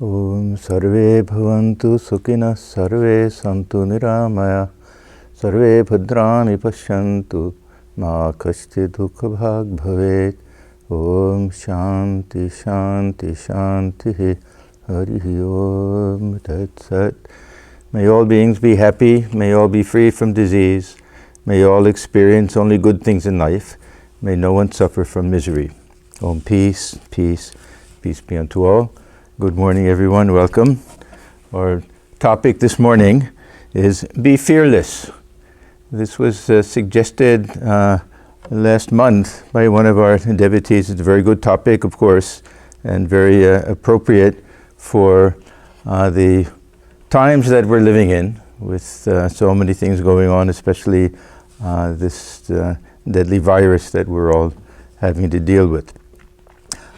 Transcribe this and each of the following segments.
Om Sarve Bhavantu Sukhinas Sarve Santu Niramaya Sarve Bhadrani Pashyantu Ma Kashti Dukha Bhag Bhavet. Om Shanti Shanti Shanti Hari Om Tat Sat. May all beings be happy, may all be free from disease, may all experience only good things in life, may no one suffer from misery. Om peace, peace, peace be unto all. Good morning everyone, welcome. Our topic this morning is be fearless. This was suggested last month by one of our devotees. It's a very good topic, of course, and very appropriate for the times that we're living in, with so many things going on, especially this deadly virus that we're all having to deal with.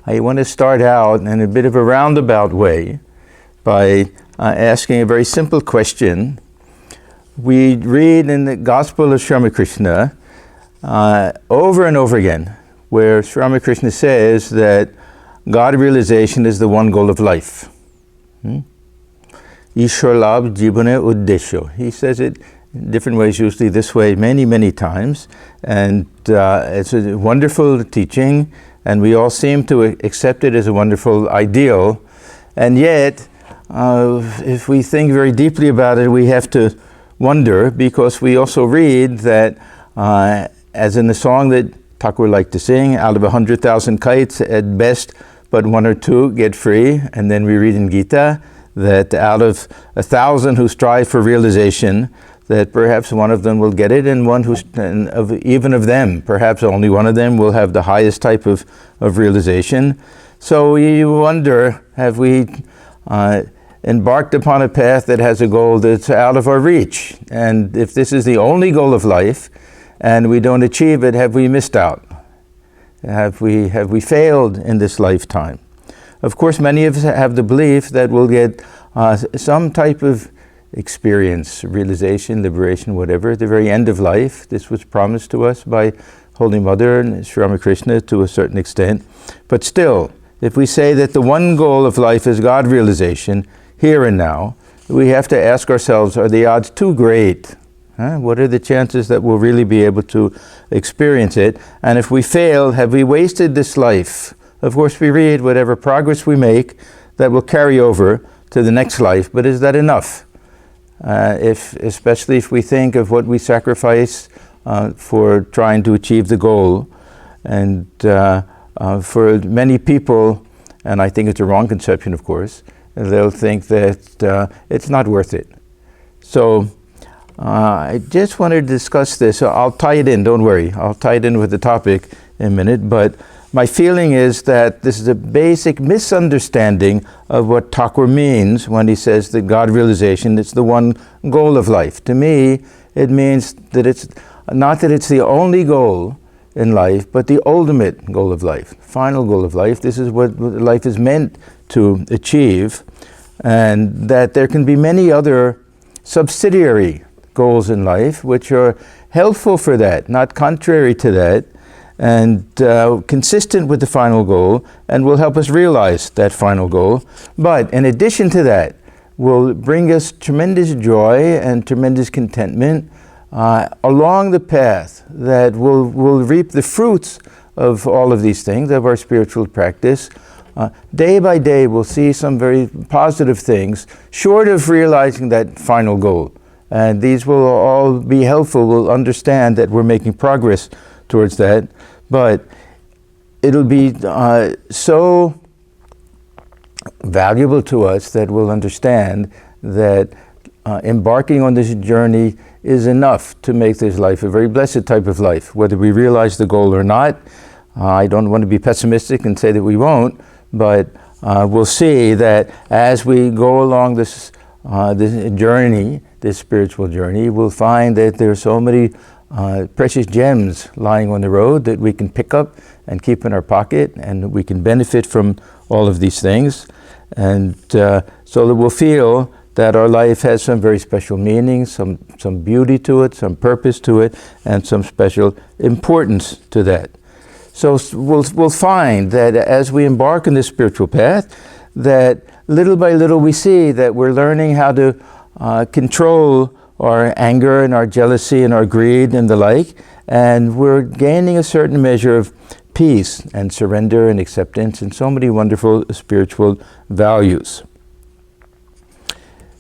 I want to start out in a bit of a roundabout way by asking a very simple question. We read in the Gospel of Sri Ramakrishna over and over again, where Sri Ramakrishna says that God realization is the one goal of life. Ishwar labh jibane uddesho. He says it in different ways, usually this way, many, many times. And it's a wonderful teaching, and we all seem to accept it as a wonderful ideal. And yet, if we think very deeply about it, we have to wonder, because we also read that, as in the song that Thakur liked to sing, out of 100,000 kites, at best, but one or two get free. And then we read in Gita that out of 1,000 who strive for realization, that perhaps one of them will get it, and even of them, perhaps only one of them will have the highest type of realization. So you wonder, have we embarked upon a path that has a goal that's out of our reach? And if this is the only goal of life, and we don't achieve it, have we missed out? Have we failed in this lifetime? Of course, many of us have the belief that we'll get some type of experience, realization, liberation, whatever, at the very end of life. This was promised to us by Holy Mother and Sri Ramakrishna to a certain extent. But still, if we say that the one goal of life is God realization, here and now, we have to ask ourselves, are the odds too great? What are the chances that we'll really be able to experience it? And if we fail, have we wasted this life? Of course, we read whatever progress we make, that will carry over to the next life, but is that enough? Especially if we think of what we sacrifice for trying to achieve the goal. And for many people, and I think it's a wrong conception, of course, they'll think that it's not worth it. So I just wanted to discuss this. I'll tie it in, don't worry. I'll tie it in with the topic in a minute, but my feeling is that this is a basic misunderstanding of what Thakur means when he says that God realization is the one goal of life. To me, it means that it's not that it's the only goal in life, but the ultimate goal of life, final goal of life. This is what life is meant to achieve, and that there can be many other subsidiary goals in life which are helpful for that, not contrary to that, and consistent with the final goal, and will help us realize that final goal. But in addition to that, will bring us tremendous joy and tremendous contentment along the path that will reap the fruits of all of these things, of our spiritual practice. Day by day, we'll see some very positive things, short of realizing that final goal. And these will all be helpful. We'll understand that we're making progress towards that. But it'll be so valuable to us that we'll understand that embarking on this journey is enough to make this life a very blessed type of life, whether we realize the goal or not. I don't want to be pessimistic and say that we won't, but we'll see that as we go along this journey, this spiritual journey, we'll find that there are so many precious gems lying on the road that we can pick up and keep in our pocket, and we can benefit from all of these things. And so that we'll feel that our life has some very special meaning, some beauty to it, some purpose to it, and some special importance to that. So we'll find that as we embark on this spiritual path, that little by little we see that we're learning how to control our anger and our jealousy and our greed and the like, and we're gaining a certain measure of peace and surrender and acceptance and so many wonderful spiritual values.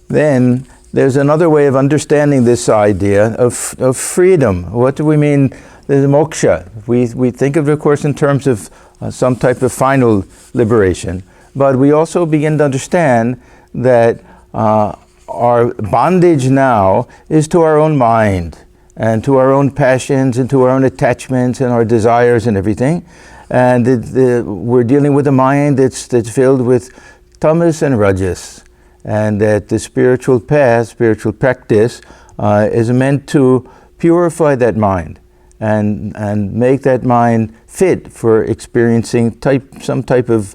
Then there's another way of understanding this idea of freedom. What do we mean? There's moksha. We think of it, of course, in terms of some type of final liberation, but we also begin to understand that our bondage now is to our own mind and to our own passions and to our own attachments and our desires and everything. And we're dealing with a mind that's filled with tamas and rajas. And that the spiritual path, spiritual practice, is meant to purify that mind and make that mind fit for experiencing some type of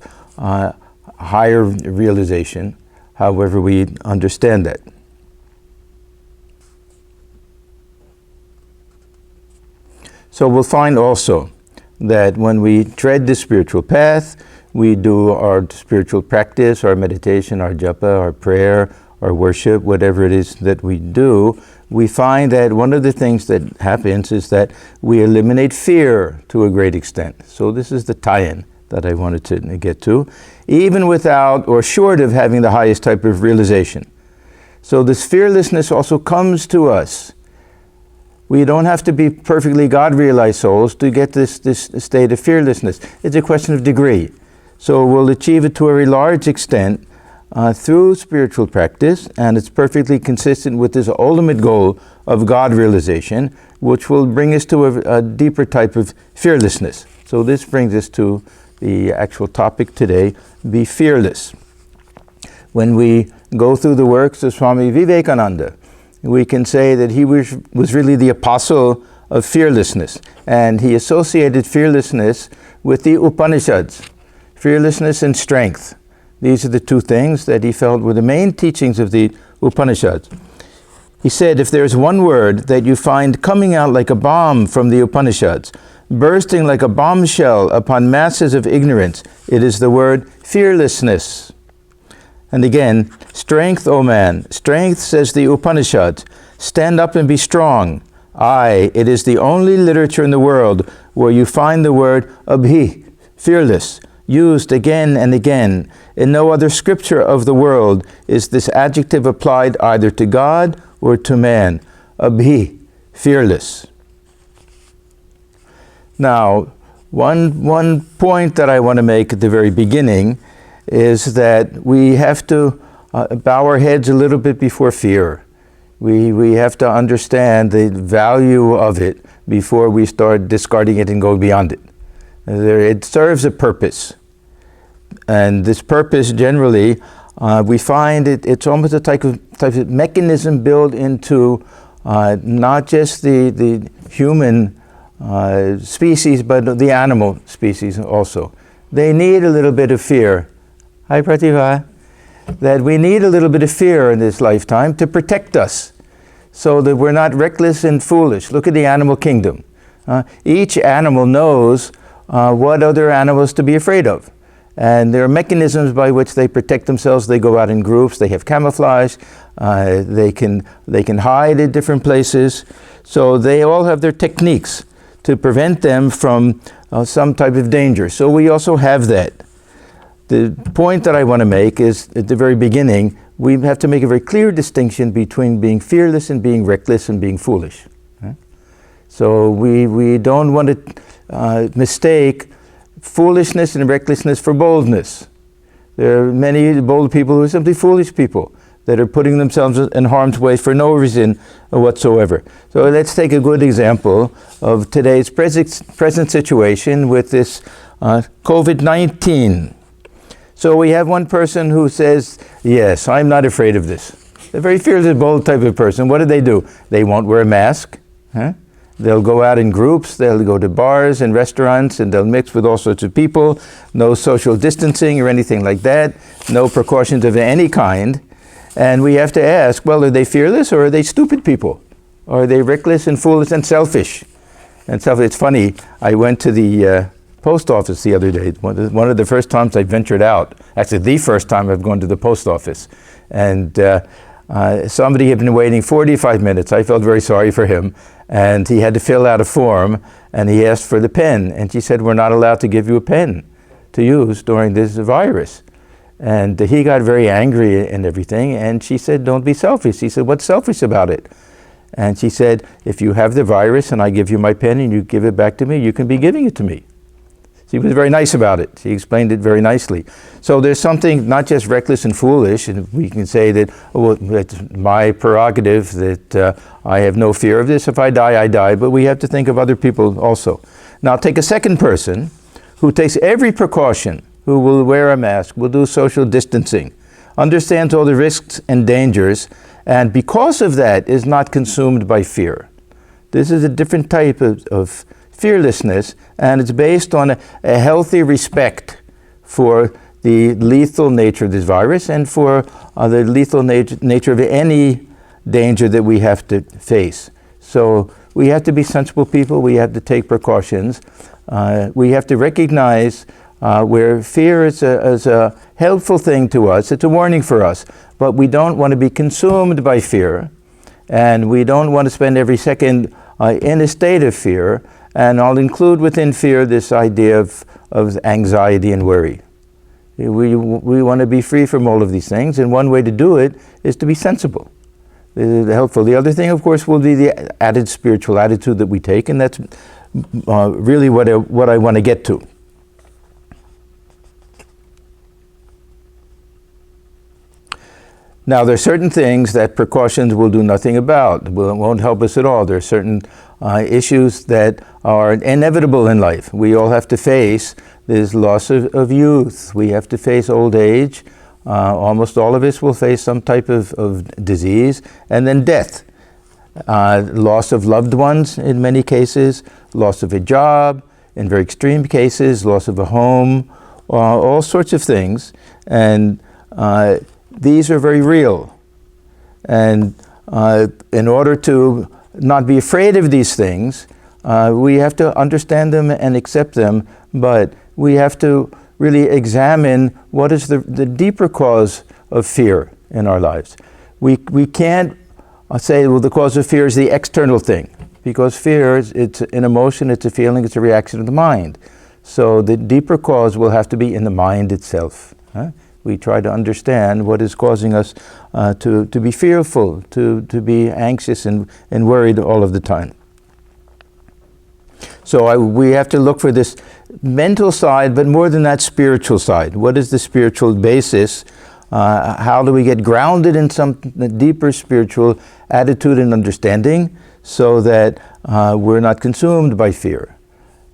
higher realization, however we understand that. So we'll find also that when we tread the spiritual path, we do our spiritual practice, our meditation, our japa, our prayer, our worship, whatever it is that we do, we find that one of the things that happens is that we eliminate fear to a great extent. So this is the tie-in that I wanted to get to, even without or short of having the highest type of realization. So this fearlessness also comes to us. We don't have to be perfectly God-realized souls to get this state of fearlessness. It's a question of degree. So we'll achieve it to a very large extent through spiritual practice, and it's perfectly consistent with this ultimate goal of God realization, which will bring us to a deeper type of fearlessness. So this brings us to the actual topic today, be fearless. When we go through the works of Swami Vivekananda, we can say that he was really the apostle of fearlessness, and he associated fearlessness with the Upanishads. Fearlessness and strength. These are the two things that he felt were the main teachings of the Upanishads. He said, if there's one word that you find coming out like a bomb from the Upanishads, bursting like a bombshell upon masses of ignorance, it is the word fearlessness. And again, strength, O man, strength, says the Upanishads, stand up and be strong. Aye, it is the only literature in the world where you find the word abhi, fearless, used again and again. In no other scripture of the world is this adjective applied either to God or to man. Abhi, fearless. Now, one point that I want to make at the very beginning is that we have to bow our heads a little bit before fear. We have to understand the value of it before we start discarding it and go beyond it. It serves a purpose. And this purpose generally, we find it's almost a type of mechanism built into not just the human species, but the animal species also. They need a little bit of fear. Hi, Pratibha. That we need a little bit of fear in this lifetime to protect us so that we're not reckless and foolish. Look at the animal kingdom. Each animal knows what other animals to be afraid of. And there are mechanisms by which they protect themselves. They go out in groups, they have camouflage, they can hide in different places. So they all have their techniques to prevent them from some type of danger. So we also have that. The point that I want to make is, at the very beginning, we have to make a very clear distinction between being fearless and being reckless and being foolish. So we don't want to mistake foolishness and recklessness for boldness. There are many bold people who are simply foolish people that are putting themselves in harm's way for no reason whatsoever. So let's take a good example of today's present situation with this COVID-19. So we have one person who says, yes, I'm not afraid of this. A very fearless, bold type of person. What do? They won't wear a mask. They'll go out in groups, they'll go to bars and restaurants, and they'll mix with all sorts of people. No social distancing or anything like that. No precautions of any kind. And we have to ask, well, are they fearless or are they stupid people? Or are they reckless and foolish and selfish? And so it's funny, I went to the post office the other day. One of the first times I ventured out. Actually, the first time I've gone to the post office. And somebody had been waiting 45 minutes. I felt very sorry for him. And he had to fill out a form, and he asked for the pen. And she said, we're not allowed to give you a pen to use during this virus. And he got very angry and everything. And she said, don't be selfish. He said, what's selfish about it? And she said, if you have the virus and I give you my pen and you give it back to me, you can be giving it to me. She was very nice about it. She explained it very nicely. So there's something not just reckless and foolish, and we can say that, oh, well, it's my prerogative, that I have no fear of this. If I die, I die. But we have to think of other people also. Now take a second person who takes every precaution, who will wear a mask, will do social distancing, understands all the risks and dangers, and because of that is not consumed by fear. This is a different type of fearlessness, and it's based on a healthy respect for the lethal nature of this virus and for the lethal nature of any danger that we have to face. So we have to be sensible people, we have to take precautions, we have to recognize where fear is a helpful thing to us, it's a warning for us, but we don't want to be consumed by fear, and we don't want to spend every second in a state of fear. And I'll include within fear this idea of anxiety and worry. We want to be free from all of these things, and one way to do it is to be sensible. Helpful. The other thing, of course, will be the added spiritual attitude that we take, and that's really what I want to get to. Now, there are certain things that precautions will do nothing about, won't help us at all. There are certain issues that are inevitable in life. We all have to face this loss of youth. We have to face old age. Almost all of us will face some type of disease, and then death. Loss of loved ones in many cases, loss of a job, in very extreme cases, loss of a home, all sorts of things. And these are very real. And in order to not be afraid of these things, we have to understand them and accept them, but we have to really examine what is the deeper cause of fear in our lives. We can't say, well, the cause of fear is the external thing, because fear, it's an emotion, it's a feeling, it's a reaction of the mind. So the deeper cause will have to be in the mind itself. We try to understand what is causing us to be fearful, to be anxious and worried all of the time. So we have to look for this mental side, but more than that, spiritual side. What is the spiritual basis? How do we get grounded in some deeper spiritual attitude and understanding so that we're not consumed by fear?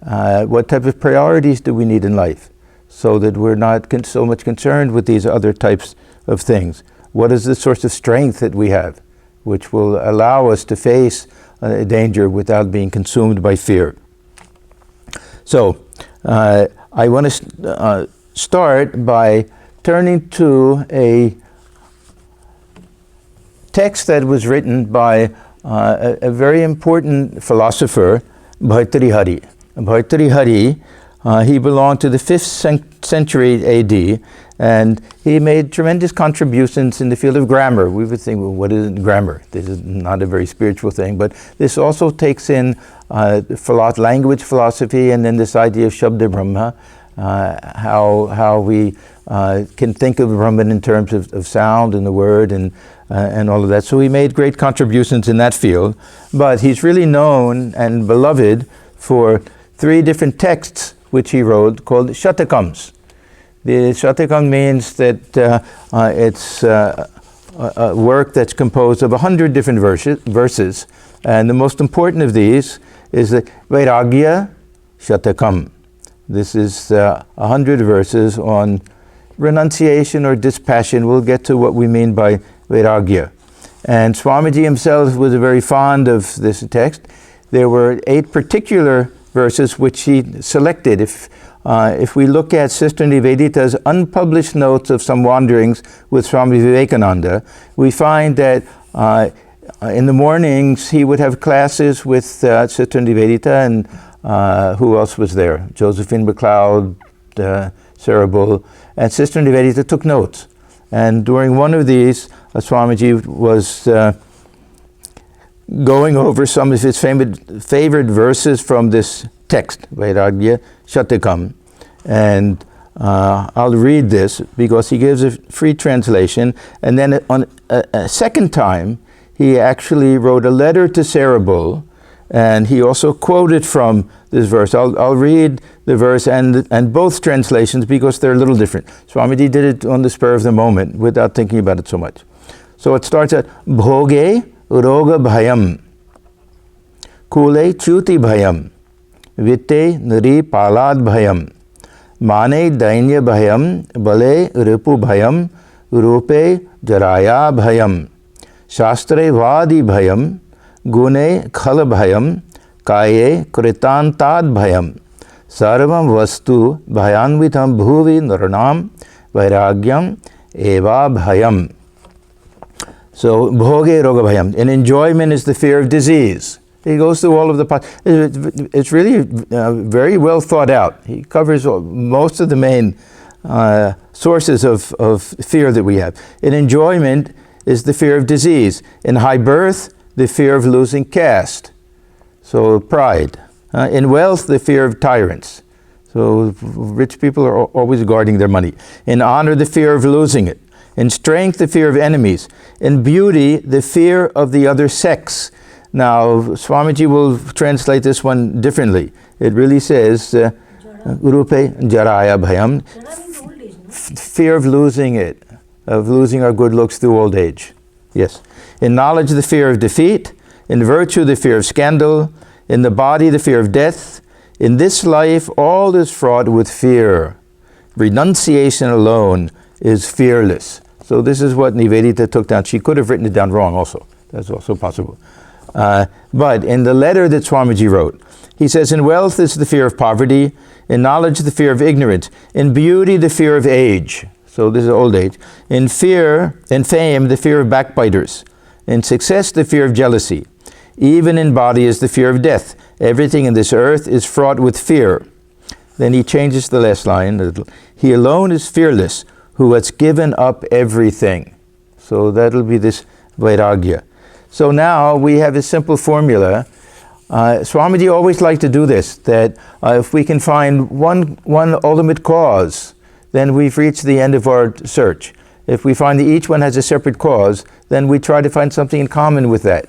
What type of priorities do we need in life, so that we're not so much concerned with these other types of things? What is the source of strength that we have, which will allow us to face danger without being consumed by fear? So, I want to start by turning to a text that was written by a very important philosopher, Bhartrihari. Bhartrihari, he belonged to the 5th century AD, and he made tremendous contributions in the field of grammar. We would think, well, what is grammar? This is not a very spiritual thing, but this also takes in language philosophy, and then this idea of Shabda Brahma, how we can think of Brahman in terms of sound and the word and all of that. So he made great contributions in that field, but he's really known and beloved for 3 different texts which he wrote called Shatakams. The Shatakam means that it's a work that's composed of 100 different verses, and the most important of these is the Vairagya Shatakam. This is 100 verses on renunciation or dispassion. We'll get to what we mean by Vairagya. And Swamiji himself was very fond of this text. There were 8 particular verses which he selected. If we look at Sister Nivedita's unpublished notes of some wanderings with Swami Vivekananda, we find that in the mornings he would have classes with Sister Nivedita, and Who else was there? Josephine MacLeod, Sarah Bull, and Sister Nivedita took notes. And during one of these, Swamiji was going over some of his favorite verses from this text, Vairagya Shatakam. And I'll read this because he gives a free translation. And then on a second time, he actually wrote a letter to Sarah Bull, and he also quoted from this verse. I'll read the verse and both translations because they're a little different. Swamiji did it on the spur of the moment without thinking about it so much. So it starts at Bhoge Roga Bhayam Kule Chuti Bhayam Vitte Nari Palad Bhayam Mane Dainya Bhayam Bale Ripu Bhayam Rupe Jaraya Bhayam Shastre Vadi Bhayam Gune Khala Bhayam Kaye Kritantad Bhayam Sarvam Vastu Bhayanvitam Bhuvi Naranam Vairagyam Eva Bhayam. So, Bhoge Roga Bhayam. And enjoyment is the fear of disease. He goes through all of the... It's really very well thought out. He covers most of the main sources of fear that we have. In enjoyment is the fear of disease. In high birth, the fear of losing caste. So, pride. In wealth, the fear of tyrants. So, rich people are always guarding their money. In honor, the fear of losing it. In strength, the fear of enemies. In beauty, the fear of the other sex. Now, Swamiji will translate this one differently. It really says, Urupe Jaraya Bhayam, fear of losing it, of losing our good looks through old age. Yes. In knowledge, the fear of defeat. In virtue, the fear of scandal. In the body, the fear of death. In this life, all is fraught with fear. Renunciation alone is fearless. So this is what Nivedita took down. She could have written it down wrong also. That's also possible. But in the letter that Swamiji wrote, he says, in wealth is the fear of poverty. In knowledge, the fear of ignorance. In beauty, the fear of age. So this is old age. In fame, the fear of backbiters. In success, the fear of jealousy. Even in body is the fear of death. Everything in this earth is fraught with fear. Then he changes the last line. He alone is fearless, who has given up everything. So that'll be this Vairagya. So now we have a simple formula. Swamiji always liked to do this, that if we can find one ultimate cause, then we've reached the end of our search. If we find that each one has a separate cause, then we try to find something in common with that.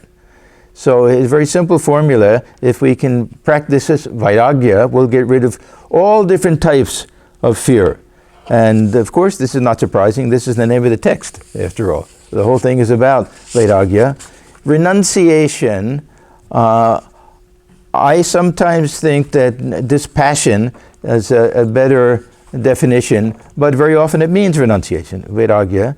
So it's a very simple formula. If we can practice this Vairagya, we'll get rid of all different types of fear. And of course, this is not surprising. This is the name of the text, after all. The whole thing is about Vairagya. Renunciation, I sometimes think that dispassion is a better definition, but very often it means renunciation. Vairagya,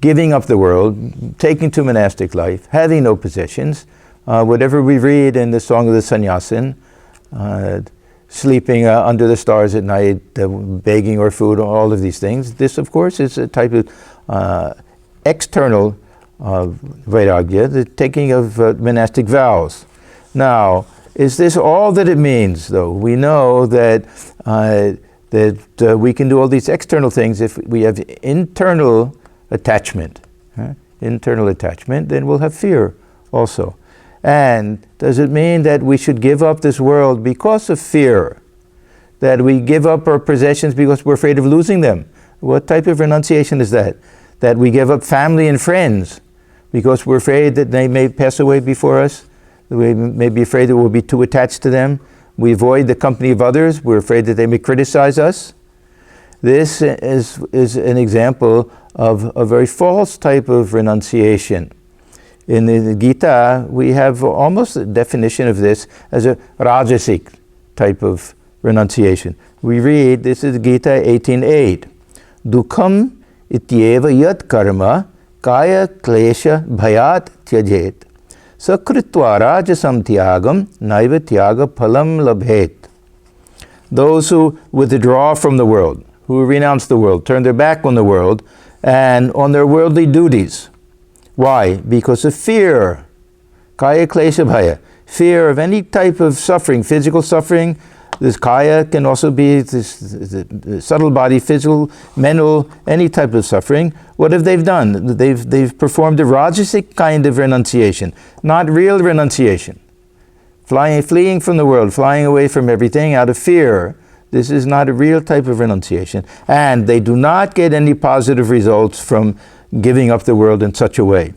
giving up the world, taking to monastic life, having no possessions, whatever we read in the Song of the Sannyasin, sleeping under the stars at night, begging or food, all of these things. This, of course, is a type of external Vairagya, the taking of monastic vows. Now, is this all that it means, though? We know that we can do all these external things if we have internal attachment. Internal attachment, then we'll have fear also. And does it mean that we should give up this world because of fear? That we give up our possessions because we're afraid of losing them? What type of renunciation is that? That we give up family and friends because we're afraid that they may pass away before us? We may be afraid that we'll be too attached to them. We avoid the company of others. We're afraid that they may criticize us. This is an example of a very false type of renunciation. In the Gita, we have almost a definition of this as a rajasic type of renunciation. We read, this is Gita 18:8. Dukham ityeva yat karma kaya klesha bhayat tyajet sakritva rajasam tyagam naiva tyaga phalam labhet. Those who withdraw from the world, who renounce the world, turn their back on the world and on their worldly duties. Why? Because of fear. Kaya klesha bhaya. fear of any type of suffering, physical suffering. This kaya can also be the subtle body, physical, mental, any type of suffering. What have they done? They've performed a rajasic kind of renunciation, not real renunciation. Fleeing from the world, flying away from everything out of fear. This is not a real type of renunciation. And they do not get any positive results from giving up the world in such a way.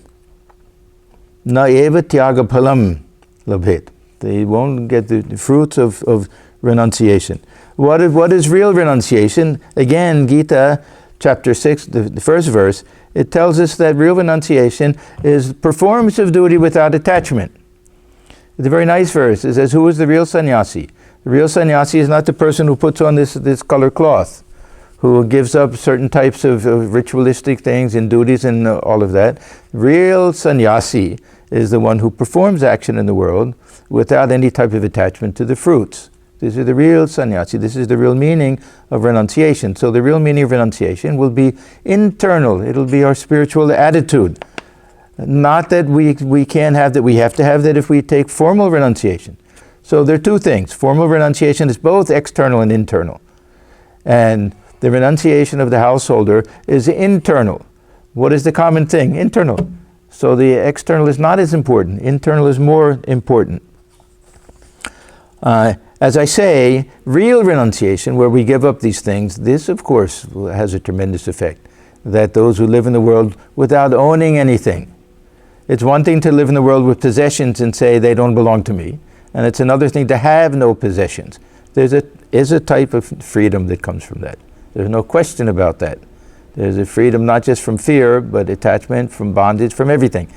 Na eva tyaga phalam labhet. They won't get the fruits of renunciation. What is real renunciation? Again, Gita chapter 6, the first verse, it tells us that real renunciation is performance of duty without attachment. It's a very nice verse. It says, who is the real sannyasi? The real sannyasi is not the person who puts on this color cloth, who gives up certain types of ritualistic things and duties and all of that. Real sannyasi is the one who performs action in the world without any type of attachment to the fruits. This is the real sannyasi. This is the real meaning of renunciation. So the real meaning of renunciation will be internal. It'll be our spiritual attitude. Not that we can't have that, we have to have that if we take formal renunciation. So there are two things. Formal renunciation is both external and internal. And the renunciation of the householder is internal. What is the common thing? Internal. So the external is not as important. Internal is more important. As I say, real renunciation, where we give up these things, this of course has a tremendous effect. That those who live in the world without owning anything. It's one thing to live in the world with possessions and say they don't belong to me. And it's another thing to have no possessions. There is a type of freedom that comes from that. There's no question about that. There's a freedom not just from fear, but attachment, from bondage, from everything.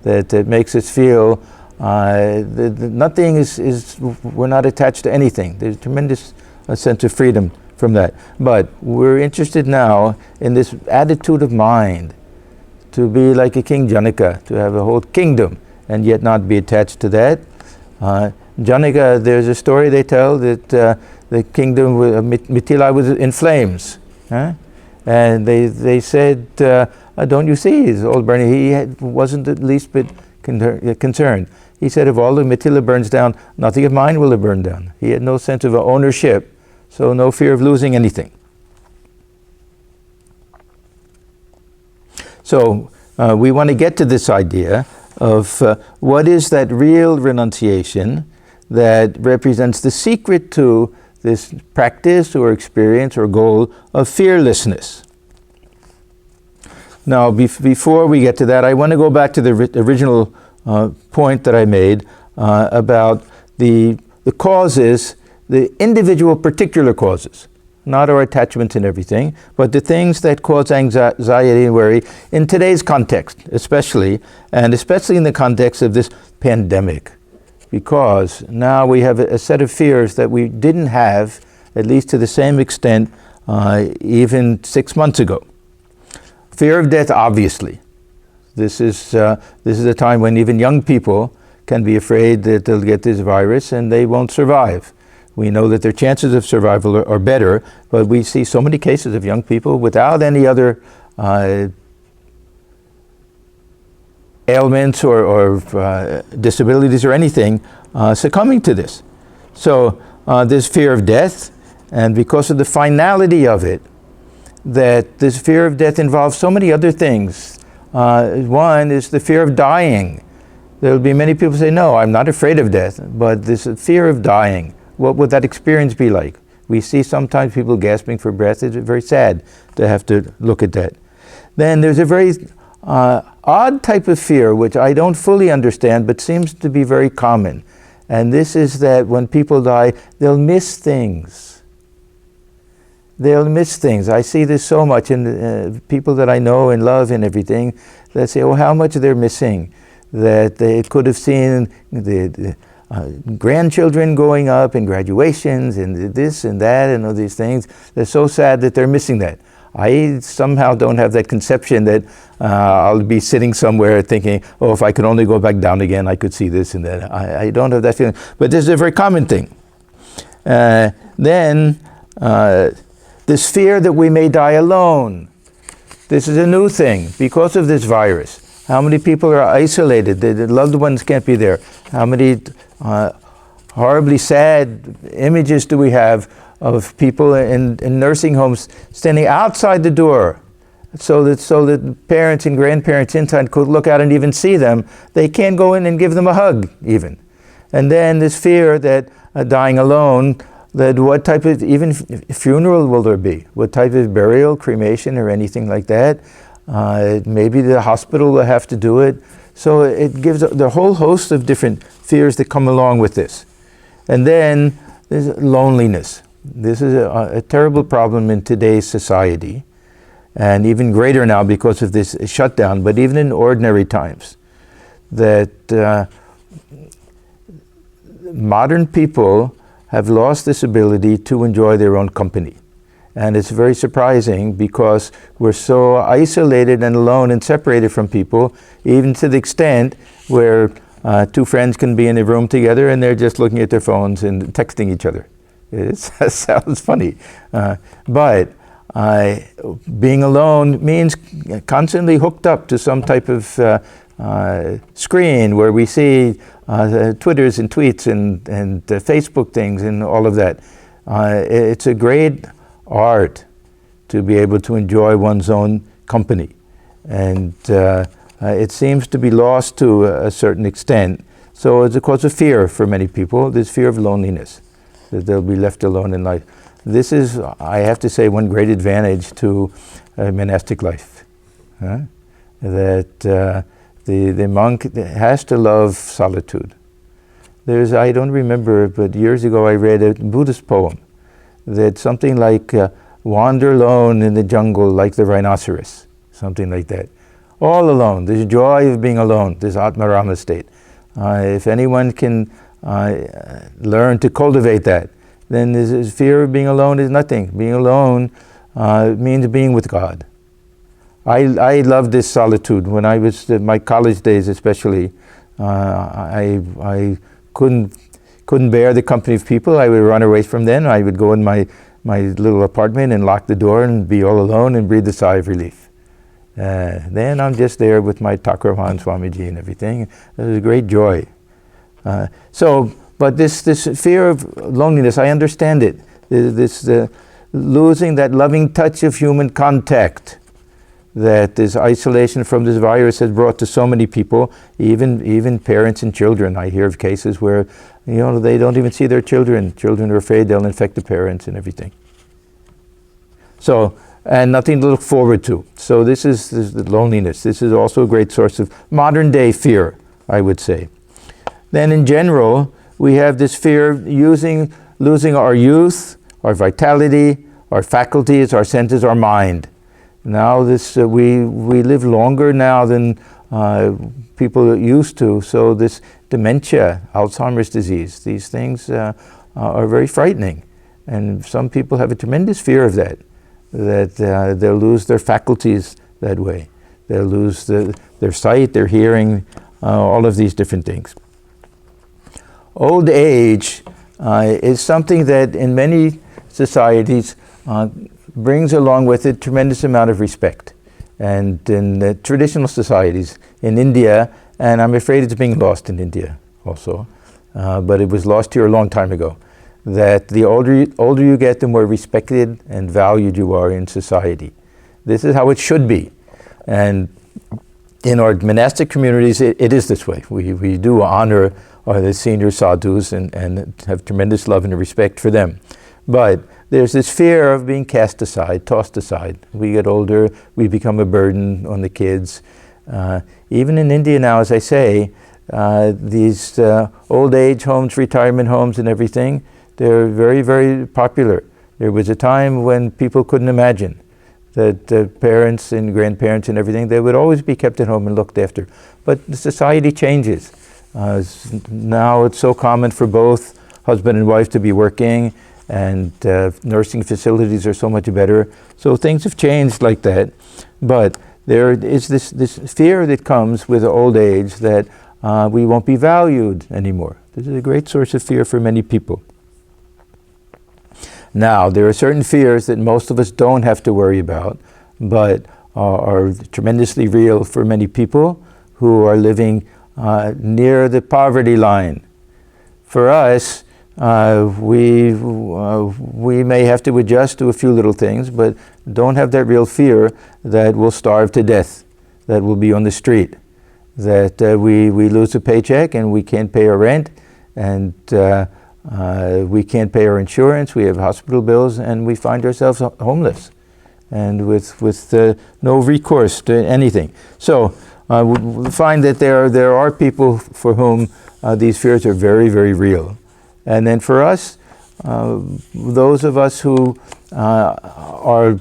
That makes us feel nothing is, we're not attached to anything. There's a tremendous sense of freedom from that. But we're interested now in this attitude of mind, to be like a King Janaka, to have a whole kingdom and yet not be attached to that. Janaka, there's a story they tell that the kingdom, Mithila, was in flames. And they said, don't you see, he's old burning. He wasn't the least bit concerned. He said, if all the Mithila burns down, nothing of mine will have burned down. He had no sense of ownership, so no fear of losing anything. So we want to get to this idea of what is that real renunciation that represents the secret to this practice or experience or goal of fearlessness. Now, before we get to that, I want to go back to the original point that I made about the causes, the individual particular causes. Not our attachments and everything, but the things that cause anxiety and worry in today's context, especially in the context of this pandemic. Because now we have a set of fears that we didn't have, at least to the same extent, even 6 months ago. Fear of death, obviously. This is a time when even young people can be afraid that they'll get this virus and they won't survive. We know that their chances of survival are better, but we see so many cases of young people without any other ailments or disabilities or anything succumbing to this. So there's fear of death, and because of the finality of it, that this fear of death involves so many other things. One is the fear of dying. There will be many people who say, no, I'm not afraid of death, but this fear of dying. What would that experience be like? We see sometimes people gasping for breath. It's very sad to have to look at that. Then there's a very odd type of fear, which I don't fully understand, but seems to be very common. And this is that when people die, they'll miss things. They'll miss things. I see this so much in people that I know and love and everything. They say, oh, how much they're missing. That they could have seen the grandchildren going up and graduations and this and that and all these things. They're so sad that they're missing that. I somehow don't have that conception that I'll be sitting somewhere thinking, oh, if I could only go back down again, I could see this and that. I don't have that feeling. But this is a very common thing. Then this fear that we may die alone. This is a new thing because of this virus. How many people are isolated? The loved ones can't be there. How many horribly sad images do we have of people in nursing homes standing outside the door so that parents and grandparents inside could look out and even see them? They can't go in and give them a hug even. And then this fear that dying alone, that what type of even funeral will there be? What type of burial, cremation, or anything like that? Maybe the hospital will have to do it. So it gives the whole host of different fears that come along with this. And then there's loneliness. This is a terrible problem in today's society, and even greater now because of this shutdown, but even in ordinary times, that modern people have lost this ability to enjoy their own company. And it's very surprising because we're so isolated and alone and separated from people, even to the extent where two friends can be in a room together and they're just looking at their phones and texting each other. It sounds funny. But being alone means constantly hooked up to some type of screen where we see Twitters and tweets and Facebook things and all of that. It's a great art to be able to enjoy one's own company. And it seems to be lost to a certain extent. So it's a cause of fear for many people, this fear of loneliness, that they'll be left alone in life. This is, I have to say, one great advantage to monastic life. That the monk has to love solitude. I don't remember, but years ago I read a Buddhist poem that something like wander alone in the jungle like the rhinoceros, something like that. All alone, this joy of being alone, this Atmarama state. If anyone can learn to cultivate that, then this fear of being alone is nothing. Being alone means being with God. I love this solitude. When I was in my college days especially, I couldn't bear the company of people. I would run away from them. I would go in my little apartment and lock the door and be all alone and breathe a sigh of relief. Then I'm just there with my Thakurvan Swamiji and everything. It was a great joy. But this fear of loneliness, I understand it. This losing that loving touch of human contact that this isolation from this virus has brought to so many people, even parents and children. I hear of cases where, they don't even see their children. Children are afraid they'll infect the parents and everything. So, and nothing to look forward to. So this is the loneliness. This is also a great source of modern day fear, I would say. Then in general, we have this fear of losing our youth, our vitality, our faculties, our senses, our mind. Now we live longer now than people used to, so this dementia, Alzheimer's disease, these things are very frightening. And some people have a tremendous fear of that they'll lose their faculties that way. They'll lose their sight, their hearing, all of these different things. Old age is something that in many societies brings along with it tremendous amount of respect. And in the traditional societies in India, and I'm afraid it's being lost in India also, but it was lost here a long time ago, that the older you get, the more respected and valued you are in society. This is how it should be. And in our monastic communities, it is this way. We do honor the senior sadhus and have tremendous love and respect for them. But there's this fear of being cast aside, tossed aside. We get older, we become a burden on the kids. Even in India now, as I say, these old age homes, retirement homes and everything, they're very, very popular. There was a time when people couldn't imagine that parents and grandparents and everything, they would always be kept at home and looked after. But the society changes. Now it's so common for both husband and wife to be working, and nursing facilities are so much better. So things have changed like that. But there is this fear that comes with old age that we won't be valued anymore. This is a great source of fear for many people. Now, there are certain fears that most of us don't have to worry about, but are tremendously real for many people. who are living near the poverty line. For us, we may have to adjust to a few little things, but don't have that real fear that we'll starve to death, that we'll be on the street, that we lose a paycheck and we can't pay our rent, and we can't pay our insurance, we have hospital bills, and we find ourselves homeless and with no recourse to anything. So we find that there are people for whom these fears are very, very real. And then for us, those of us who are,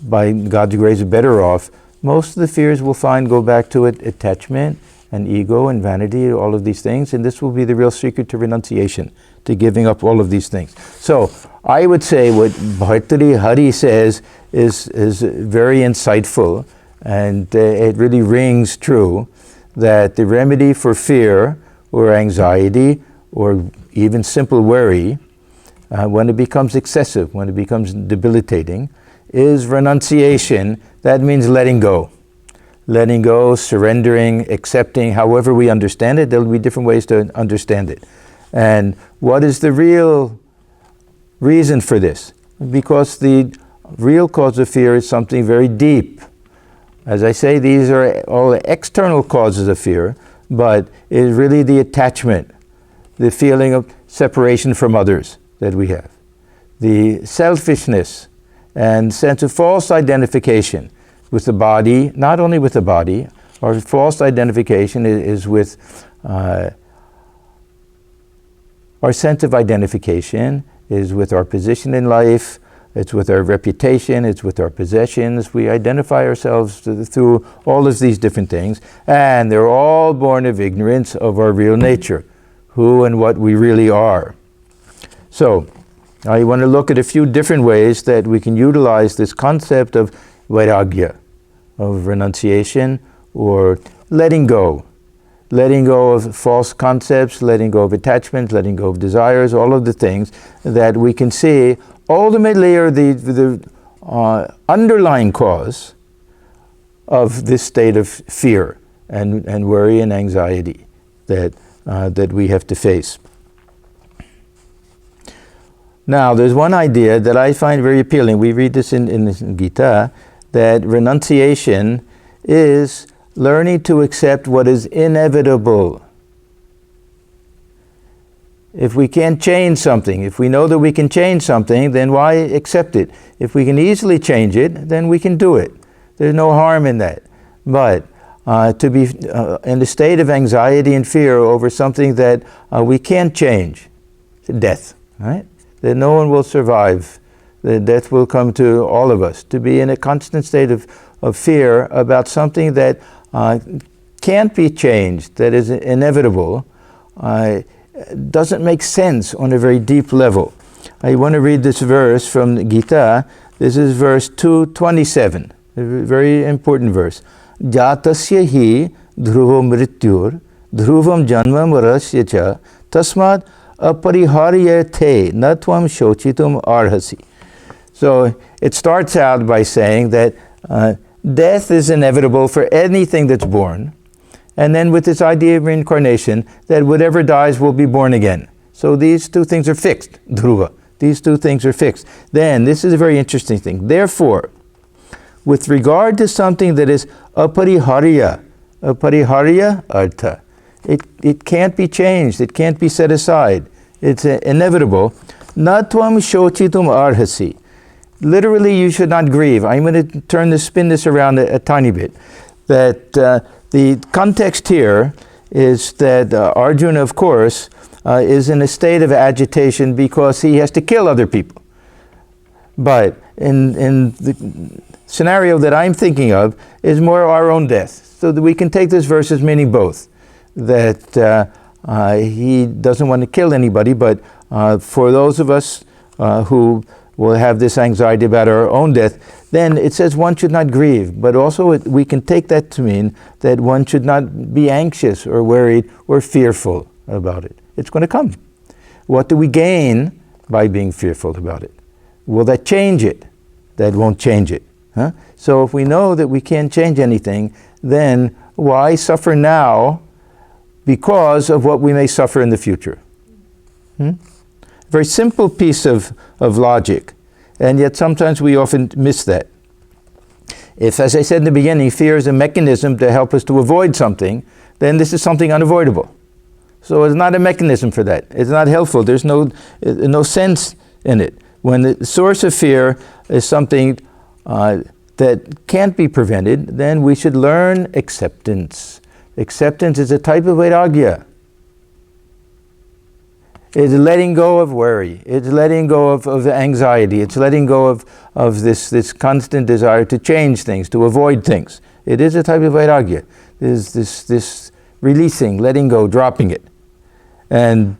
by God's grace, better off, most of the fears we'll find go back to attachment and ego and vanity, all of these things, and this will be the real secret to renunciation, to giving up all of these things. So I would say what Bhartrihari says is very insightful, and it really rings true, that the remedy for fear or anxiety or even simple worry, when it becomes excessive, when it becomes debilitating, is renunciation. That means letting go. Letting go, surrendering, accepting, however we understand it. There will be different ways to understand it. And what is the real reason for this? Because the real cause of fear is something very deep. As I say, these are all external causes of fear, but it is really the attachment, the feeling of separation from others that we have, the selfishness and sense of false identification with the body, not only with the body. Our false identification is with, our sense of identification is with our position in life, it's with our reputation, it's with our possessions. We identify ourselves through all of these different things, and they're all born of ignorance of our real nature, who and what we really are. So, I want to look at a few different ways that we can utilize this concept of vairagya, of renunciation, or letting go. Letting go of false concepts, letting go of attachment, letting go of desires, all of the things that we can see ultimately are the underlying cause of this state of fear and worry and anxiety that we have to face. Now, there's one idea that I find very appealing. We read this in Gita, that renunciation is learning to accept what is inevitable. If we can't change something, if we know that we can change something, then why accept it? If we can easily change it, then we can do it. There's no harm in that. But to be in a state of anxiety and fear over something that we can't change, death, right? That no one will survive, that death will come to all of us. To be in a constant state of fear about something that can't be changed, that is inevitable, doesn't make sense on a very deep level. I want to read this verse from the Gita. This is verse 227, a very important verse. Jatasya hi dhruvo mrityur dhruvam janmam rasya cha tasmad apariharyate na tvam shochitum arhasi. So it starts out by saying that death is inevitable for anything that's born, and then with this idea of reincarnation, that whatever dies will be born again. So these two things are fixed, dhruva. These two things are fixed. Then, this is a very interesting thing. Therefore, with regard to something that is apariharya artha, it can't be changed, it can't be set aside, it's inevitable. Na tvam shochitum arhasi. Literally, you should not grieve. I'm going to spin this around a tiny bit. That the context here is that Arjuna, of course, is in a state of agitation because he has to kill other people. But in the scenario that I'm thinking of is more our own death. So that we can take this verse as meaning both. That he doesn't want to kill anybody, but for those of us who will have this anxiety about our own death, then it says one should not grieve. But also we can take that to mean that one should not be anxious or worried or fearful about it. It's going to come. What do we gain by being fearful about it? Will that change it? That won't change it. Huh? So if we know that we can't change anything, then why suffer now because of what we may suffer in the future? Very simple piece of logic, and yet sometimes we often miss that. If, as I said in the beginning, fear is a mechanism to help us to avoid something, then this is something unavoidable. So it's not a mechanism for that. It's not helpful. There's no sense in it. When the source of fear is something that can't be prevented, then we should learn acceptance. Acceptance is a type of vairagya. It's letting go of worry. It's letting go of anxiety. It's letting go of this constant desire to change things, to avoid things. It is a type of vairagya. There's this releasing, letting go, dropping it. And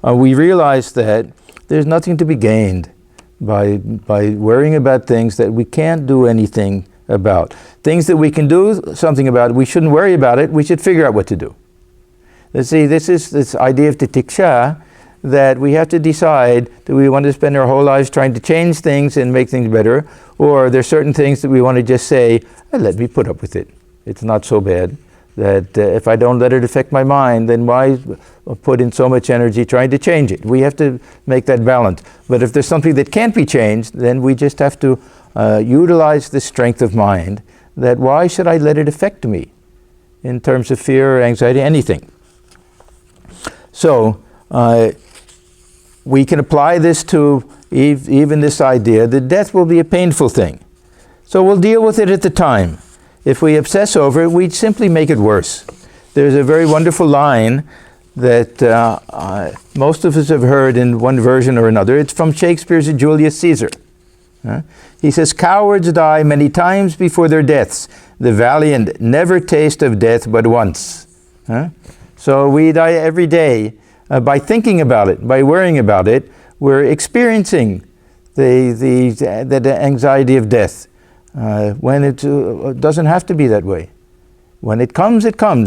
we realize that there's nothing to be gained by worrying about things that we can't do anything about. Things that we can do something about, we shouldn't worry about it, we should figure out what to do. You see, this is this idea of titiksha, that we have to decide, do we want to spend our whole lives trying to change things and make things better, or there's certain things that we want to just say, let me put up with it. It's not so bad. That if I don't let it affect my mind, then why put in so much energy trying to change it? We have to make that balance. But if there's something that can't be changed, then we just have to utilize the strength of mind, that why should I let it affect me in terms of fear or anxiety, anything. So we can apply this to even this idea that death will be a painful thing. So we'll deal with it at the time. If we obsess over it, we simply make it worse. There's a very wonderful line that most of us have heard in one version or another. It's from Shakespeare's Julius Caesar. He says, "Cowards die many times before their deaths. The valiant never taste of death but once." So we die every day. By thinking about it, by worrying about it, we're experiencing the anxiety of death. When it doesn't have to be that way. When it comes,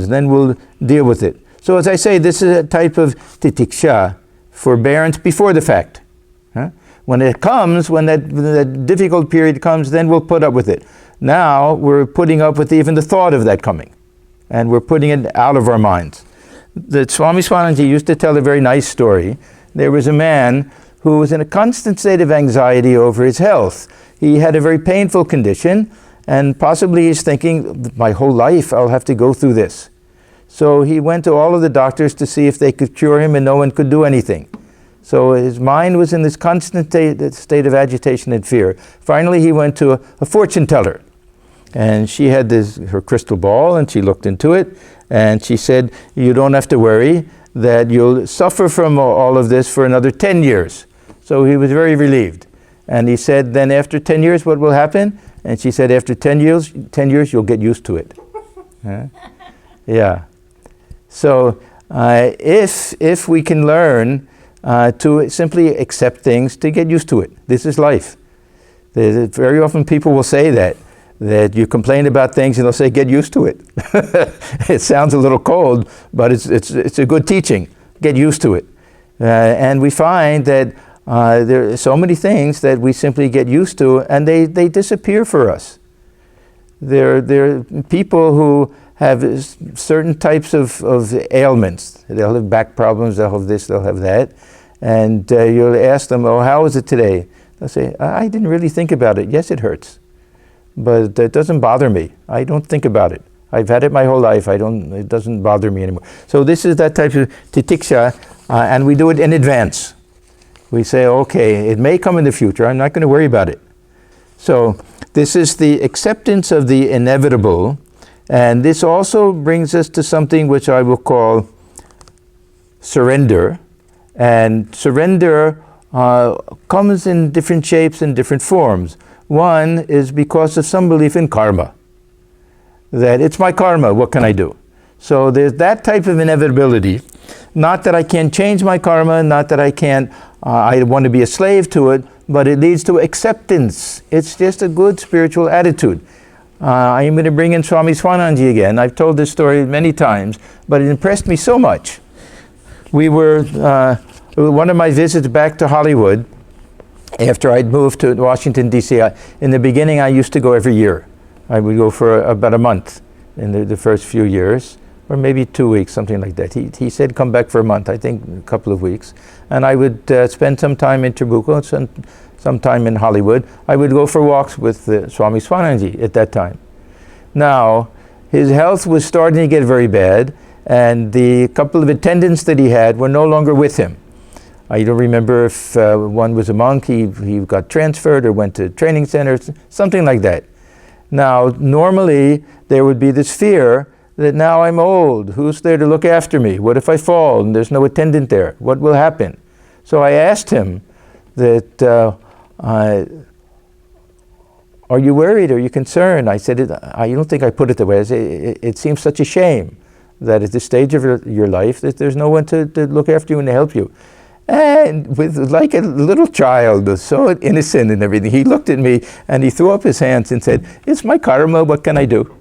then we'll deal with it. So as I say, this is a type of titiksha, forbearance before the fact. When it comes, when that difficult period comes, then we'll put up with it. Now we're putting up with even the thought of that coming, and we're putting it out of our minds. The Swami Swananji used to tell a very nice story. There was a man who was in a constant state of anxiety over his health. He had a very painful condition, and possibly he's thinking, my whole life I'll have to go through this. So he went to all of the doctors to see if they could cure him, and no one could do anything. So his mind was in this constant state of agitation and fear. Finally he went to a fortune teller, and she had her crystal ball, and she looked into it, and she said, you don't have to worry, that you'll suffer from all of this for another 10 years. So he was very relieved. And he said, then after 10 years, what will happen? And she said, after 10 years, you'll get used to it. Yeah. So if we can learn to simply accept things, to get used to it. This is life. Very often people will say that you complain about things and they'll say, get used to it. It sounds a little cold, but it's a good teaching. Get used to it. And we find that there are so many things that we simply get used to, and they disappear for us. There are people who have certain types of ailments. They'll have back problems, they'll have this, they'll have that. And you'll ask them, oh, how is it today? They'll say, I didn't really think about it. Yes, it hurts. But it doesn't bother me. I don't think about it. I've had it my whole life. It doesn't bother me anymore. So this is that type of titiksha, and we do it in advance. We say, okay, it may come in the future. I'm not going to worry about it. So this is the acceptance of the inevitable. And this also brings us to something which I will call surrender. And surrender comes in different shapes and different forms. One is because of some belief in karma. That it's my karma, what can I do? So there's that type of inevitability. Not that I can't change my karma, not that I can't, I want to be a slave to it, but it leads to acceptance. It's just a good spiritual attitude. I'm going to bring in Swami Swananji again. I've told this story many times, but it impressed me so much. We were, one of my visits back to Hollywood, after I'd moved to Washington, D.C., in the beginning I used to go every year. I would go for about a month. in the first few years, or maybe 2 weeks, something like that. He said come back for a month, I think a couple of weeks. And I would spend some time in Trabuco, some time in Hollywood. I would go for walks with Swami Swananji at that time. Now, his health was starting to get very bad, and the couple of attendants that he had were no longer with him. I don't remember if one was a monk, he got transferred or went to training centers, something like that. Now, normally, there would be this fear that now I'm old, who's there to look after me? What if I fall and there's no attendant there? What will happen? So I asked him that, are you worried? Are you concerned? I said, I don't think I put it that way. I said, it seems such a shame that at this stage of your life that there's no one to look after you and to help you. And with like a little child, so innocent and everything, he looked at me and he threw up his hands and said, it's my karma, what can I do?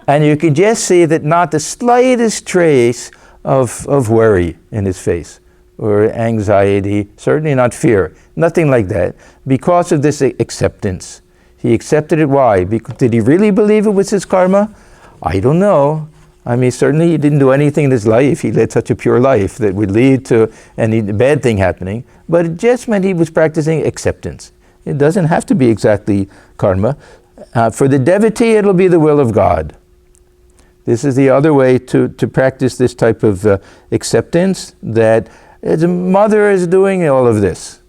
And you can just see that not the slightest trace of worry in his face, or anxiety, certainly not fear, nothing like that, because of this acceptance. He accepted it. Why? Did he really believe it was his karma? I don't know. I mean, certainly he didn't do anything in his life. He led such a pure life that would lead to any bad thing happening. But it just meant he was practicing acceptance. It doesn't have to be exactly karma. For the devotee, it'll be the will of God. This is the other way to practice this type of acceptance, that mother is doing all of this.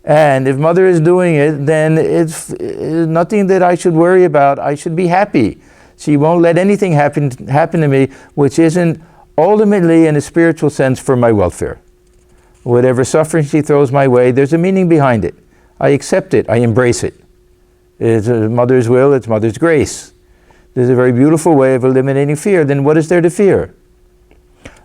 And if mother is doing it, then it's nothing that I should worry about. I should be happy. She won't let anything happen to me which isn't ultimately, in a spiritual sense, for my welfare. Whatever suffering she throws my way, there's a meaning behind it. I accept it. I embrace it. It's mother's will. It's mother's grace. There's a very beautiful way of eliminating fear. Then what is there to fear?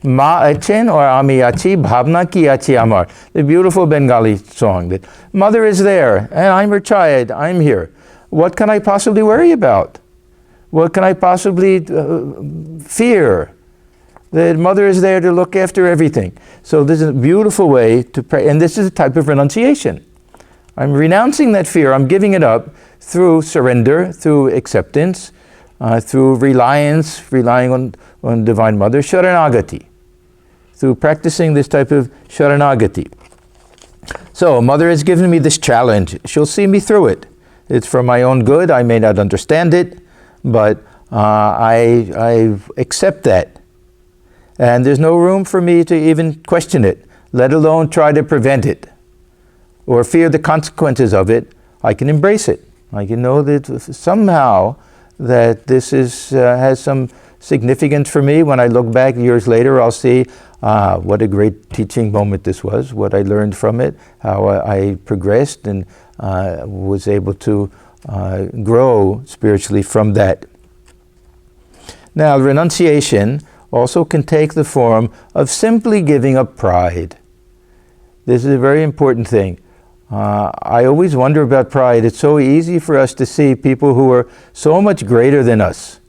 Ma achen or ami achi bhavna ki achi amar. The beautiful Bengali song that mother is there and I'm her child. I'm here. What can I possibly worry about? What can I possibly fear? That mother is there to look after everything. So this is a beautiful way to pray, and this is a type of renunciation. I'm renouncing that fear. I'm giving it up through surrender, through acceptance, through relying on Divine Mother, Sharanagati, through practicing this type of Sharanagati. So Mother has given me this challenge. She'll see me through it. It's for my own good. I may not understand it, but I accept that. And there's no room for me to even question it, let alone try to prevent it or fear the consequences of it. I can embrace it. I can know that somehow that this has some significance for me. When I look back years later, I'll see what a great teaching moment this was, what I learned from it, how I progressed and was able to grow spiritually from that. Now, renunciation also can take the form of simply giving up pride. This is a very important thing. I always wonder about pride. It's so easy for us to see people who are so much greater than us.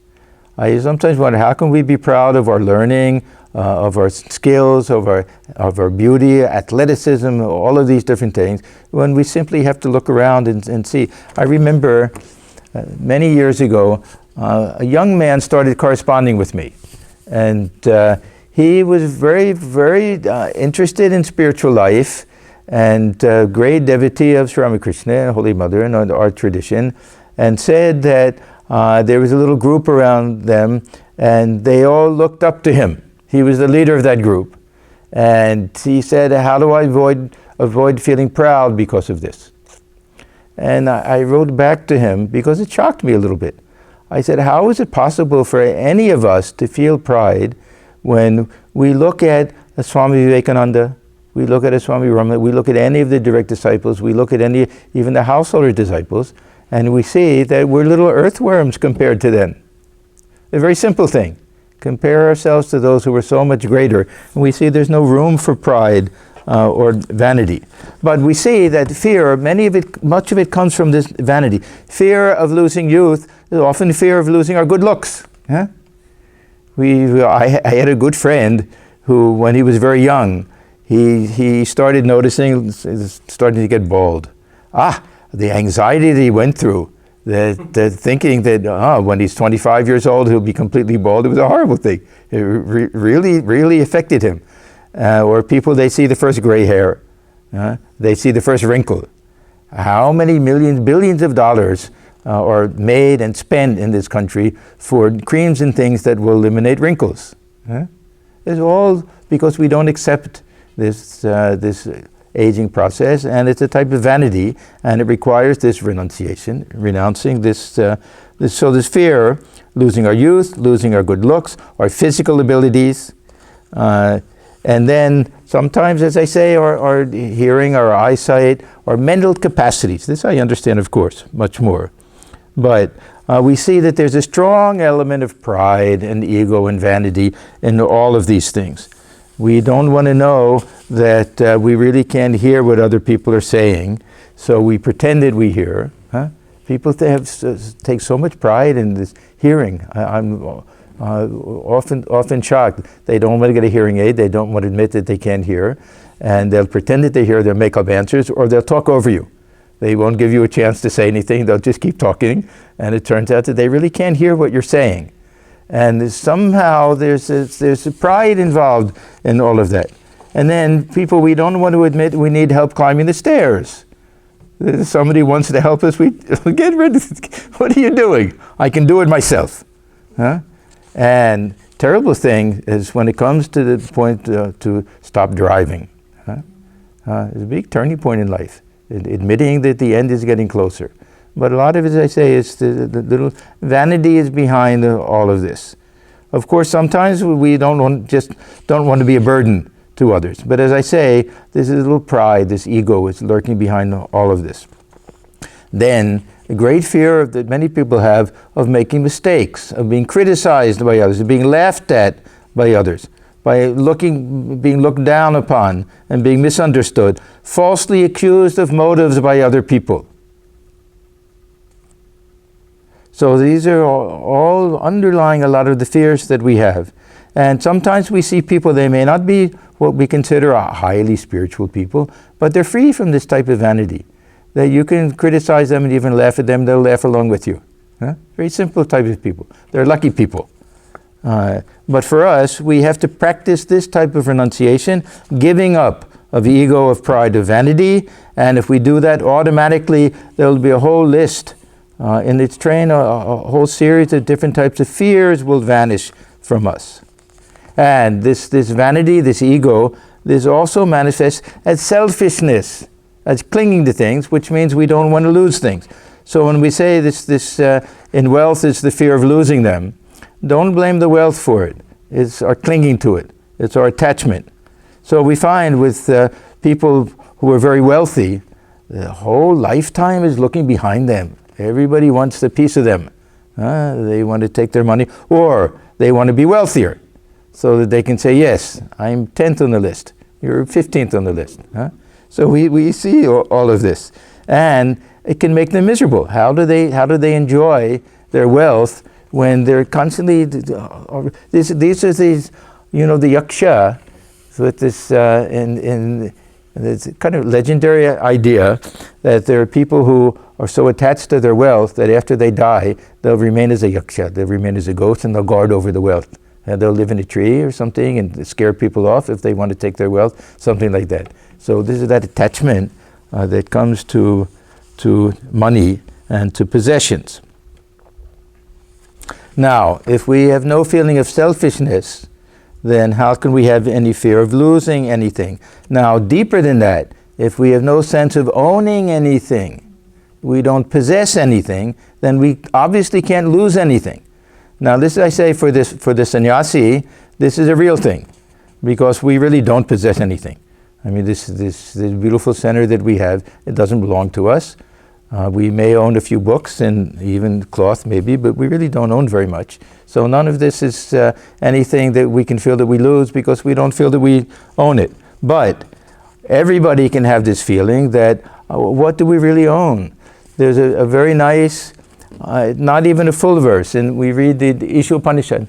I sometimes wonder, how can we be proud of our learning, of our skills, of our beauty, athleticism, all of these different things, when we simply have to look around and see. I remember many years ago, a young man started corresponding with me. And he was very, very interested in spiritual life, and great devotee of Sri Ramakrishna, Holy Mother, and our tradition, and said that there was a little group around them, and they all looked up to him. He was the leader of that group. And he said, how do I avoid feeling proud because of this? And I wrote back to him because it shocked me a little bit. I said, how is it possible for any of us to feel pride when we look at a Swami Vivekananda, we look at a Swami Rama, we look at any of the direct disciples, we look at even the householder disciples, and we see that we're little earthworms compared to them. A very simple thing. Compare ourselves to those who are so much greater, and we see there's no room for pride or vanity. But we see that fear, much of it comes from this vanity. Fear of losing youth is often fear of losing our good looks. Huh? I had a good friend who, when he was very young, he started noticing, starting to get bald. The anxiety that he went through They're thinking that when he's 25 years old, he'll be completely bald. It was a horrible thing. It really, really affected him. Or people, they see the first gray hair. They see the first wrinkle. How many millions, billions of dollars are made and spent in this country for creams and things that will eliminate wrinkles? It's all because we don't accept this aging process, and it's a type of vanity, and it requires this renunciation, renouncing this fear, losing our youth, losing our good looks, our physical abilities, and then sometimes, as I say, our hearing, our eyesight, our mental capacities. This I understand, of course, much more. But we see that there's a strong element of pride and ego and vanity in all of these things. We don't want to know that we really can't hear what other people are saying, so we pretend that we hear. People take so much pride in this hearing. I'm often shocked. They don't want to get a hearing aid. They don't want to admit that they can't hear, and they'll pretend that they hear. They'll make up answers, or they'll talk over you. They won't give you a chance to say anything. They'll just keep talking, and it turns out that they really can't hear what you're saying. And somehow there's a pride involved in all of that. And then people, we don't want to admit we need help climbing the stairs. Somebody wants to help us, we get rid of it. What are you doing? I can do it myself. And terrible thing is when it comes to the point to stop driving. It's a big turning point in life, admitting that the end is getting closer. But a lot of it, as I say, is the little vanity is behind all of this. Of course, sometimes we don't want to be a burden to others. But as I say, this is a little pride, this ego is lurking behind all of this. Then, a great fear that many people have of making mistakes, of being criticized by others, of being laughed at by others, by being looked down upon and being misunderstood, falsely accused of motives by other people. So these are all underlying a lot of the fears that we have. And sometimes we see people, they may not be what we consider a highly spiritual people, but they're free from this type of vanity. That you can criticize them and even laugh at them, they'll laugh along with you. Very simple type of people. They're lucky people. But for us, we have to practice this type of renunciation, giving up of ego, of pride, of vanity. And if we do that, automatically there'll be a whole list in its train, a whole series of different types of fears will vanish from us. And this vanity, this ego, this also manifests as selfishness, as clinging to things, which means we don't want to lose things. So when we say this in wealth is the fear of losing them, don't blame the wealth for it. It's our clinging to it. It's our attachment. So we find with people who are very wealthy, the whole lifetime is looking behind them. Everybody wants a piece of them. They want to take their money, or they want to be wealthier so that they can say, yes, I'm 10th on the list. You're 15th on the list. So we see all of this. And it can make them miserable. How do they enjoy their wealth when they're constantly, these are these, the yaksha, with this, in this kind of legendary idea that there are people who are so attached to their wealth that after they die, they'll remain as a yaksha, they'll remain as a ghost, and they'll guard over the wealth. And they'll live in a tree or something and scare people off if they want to take their wealth, something like that. So this is that attachment that comes to money and to possessions. Now, if we have no feeling of selfishness, then how can we have any fear of losing anything? Now, deeper than that, if we have no sense of owning anything, we don't possess anything, then we obviously can't lose anything. Now, this I say for the sannyasi, this is a real thing, because we really don't possess anything. I mean, this beautiful center that we have, it doesn't belong to us. We may own a few books and even cloth maybe, but we really don't own very much. So none of this is anything that we can feel that we lose because we don't feel that we own it. But everybody can have this feeling that, what do we really own? There's a very nice, not even a full verse, and we read the Isha Upanishad.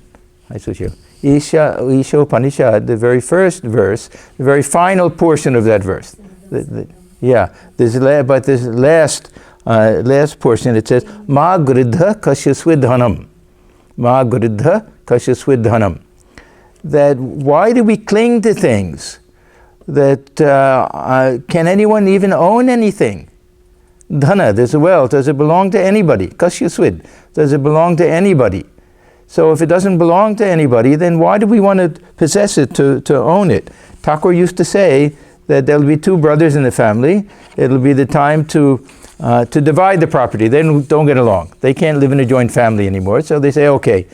Isha Upanishad, the very first verse, the very final portion of that verse. This last last portion, it says, Ma gridha kashyasvidhanam. Ma gridha kashyasvidhanam. That why do we cling to things? That can anyone even own anything? Dhana, there's a wealth, does it belong to anybody? Kashyasvid, does it belong to anybody? So if it doesn't belong to anybody, then why do we want to possess it, to own it? Thakur used to say that there'll be two brothers in the family. It'll be the time to divide the property. They don't get along. They can't live in a joint family anymore. So they say, okay,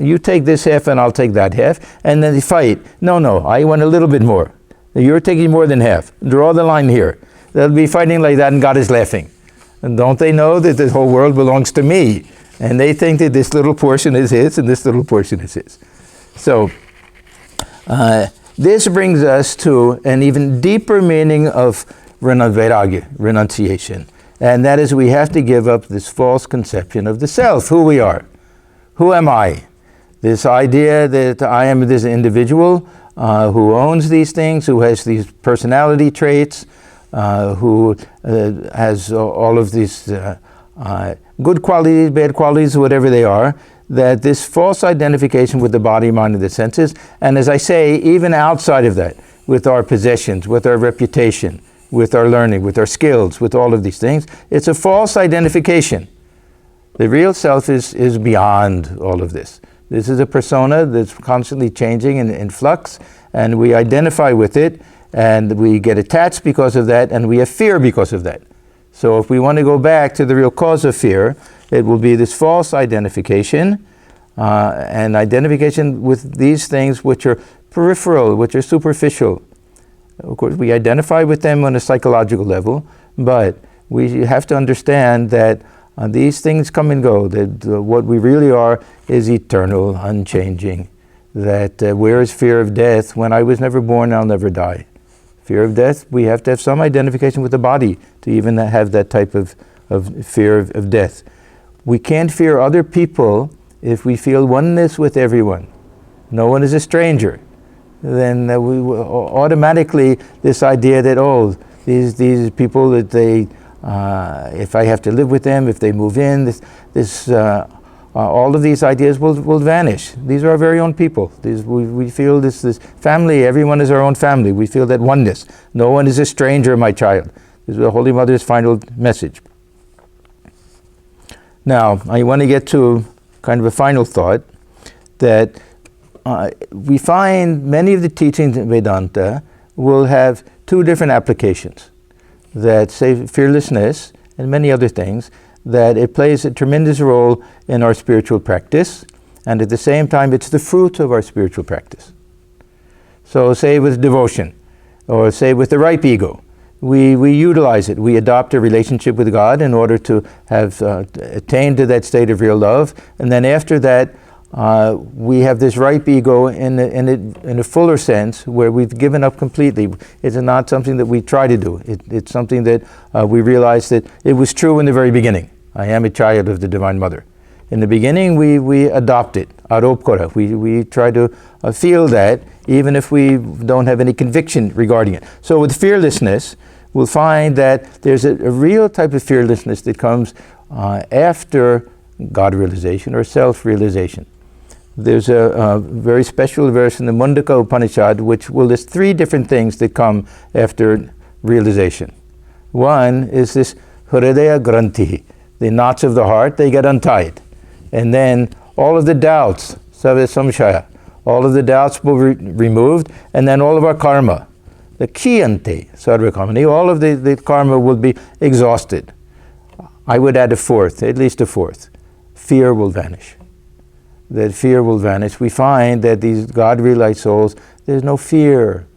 you take this half and I'll take that half. And then they fight. No, I want a little bit more. You're taking more than half. Draw the line here. They'll be fighting like that and God is laughing. And don't they know that the whole world belongs to me? And they think that this little portion is his and this little portion is his. So this brings us to an even deeper meaning of vairagya, renunciation. And that is, we have to give up this false conception of the self, who we are. Who am I? This idea that I am this individual who owns these things, who has these personality traits, who has all of these good qualities, bad qualities, whatever they are, that this false identification with the body, mind, and the senses, and as I say, even outside of that, with our possessions, with our reputation, with our learning, with our skills, with all of these things, it's a false identification. The real self is beyond all of this. This is a persona that's constantly changing and in flux, and we identify with it, and we get attached because of that, and we have fear because of that. So if we want to go back to the real cause of fear, it will be this false identification, and identification with these things which are peripheral, which are superficial. Of course, we identify with them on a psychological level, but we have to understand that these things come and go, that what we really are is eternal, unchanging, that where is fear of death? When I was never born, I'll never die. Fear of death, we have to have some identification with the body to even have that type of fear of death. We can't fear other people if we feel oneness with everyone. No one is a stranger. Then we automatically, this idea that, these people, that they, if I have to live with them, if they move in, all of these ideas will vanish. These are our very own people. We feel this family, everyone is our own family. We feel that oneness. No one is a stranger, my child. This is the Holy Mother's final message. Now, I want to get to kind of a final thought, that we find many of the teachings in Vedanta will have two different applications. That say fearlessness and many other things, that it plays a tremendous role in our spiritual practice, and at the same time it's the fruit of our spiritual practice. So say with devotion, or say with the ripe ego, we utilize it. We adopt a relationship with God in order to have attained to that state of real love, and then after that we have this ripe ego in a fuller sense, where we've given up completely. It's not something that we try to do. It's something that we realize that it was true in the very beginning. I am a child of the Divine Mother. In the beginning, we adopt it, aropkara. We try to feel that, even if we don't have any conviction regarding it. So with fearlessness, we'll find that there's a real type of fearlessness that comes after God realization or self-realization. There's a very special verse in the Mundaka Upanishad which will list three different things that come after realization. One is this Hridaya Granthi, the knots of the heart, they get untied. And then all of the doubts, Savya Samshaya, all of the doubts will be removed, and then all of our karma, the Kiyante, Sarva Kamani, all of the karma will be exhausted. I would add a fourth, at least a fourth. Fear will vanish. That fear will vanish. We find that these God-realized souls, there's no fear.